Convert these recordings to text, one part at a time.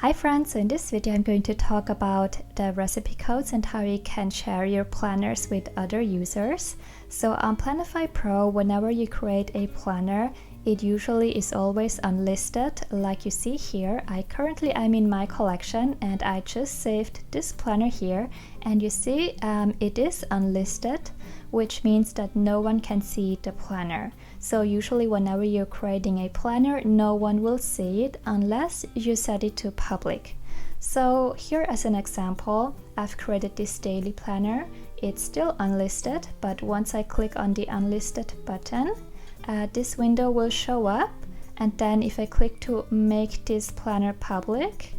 Hi friends, so in this video I'm going to talk about the recipe codes and how you can share your planners with other users. So on Planify Pro, whenever you create a planner, it usually is always unlisted like you see here. Currently I'm in my collection and I just saved this planner here, and you see it is unlisted, which means that no one can see the planner. So usually whenever you're creating a planner, no one will see it unless you set it to public. So here as an example, I've created this daily planner. It's still unlisted, but once I click on the unlisted button, this window will show up, and then if I click to make this planner public,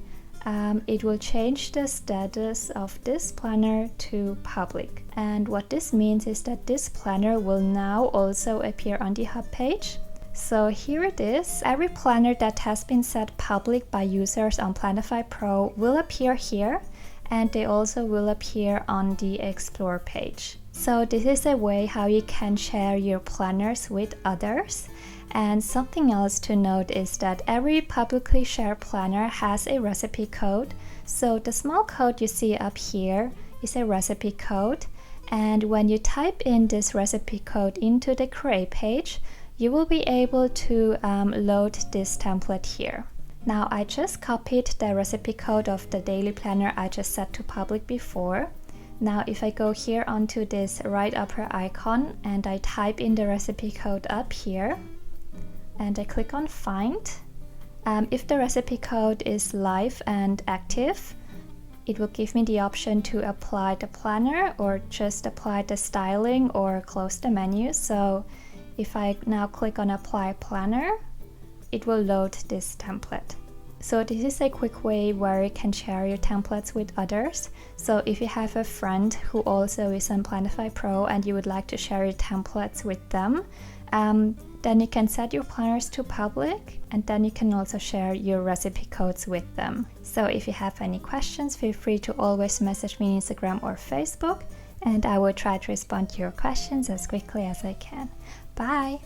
it will change the status of this planner to public. And what this means is that this planner will now also appear on the hub page. So here it is. Every planner that has been set public by users on Planify Pro will appear here, and they also will appear on the Explore page. So this is a way how you can share your planners with others. And something else to note is that every publicly shared planner has a recipe code. So the small code you see up here is a recipe code. And when you type in this recipe code into the Create page, you will be able to load this template here. Now I just copied the recipe code of the daily planner I just set to public before. Now if I go here onto this right upper icon and I type in the recipe code up here and I click on Find, if the recipe code is live and active, it will give me the option to apply the planner or just apply the styling or close the menu. So if I now click on Apply Planner, it will load this template. So this is a quick way where you can share your templates with others. So if you have a friend who also is on Planify Pro and you would like to share your templates with them, then you can set your planners to public, and then you can also share your recipe codes with them. So if you have any questions, feel free to always message me on Instagram or Facebook, and I will try to respond to your questions as quickly as I can. Bye!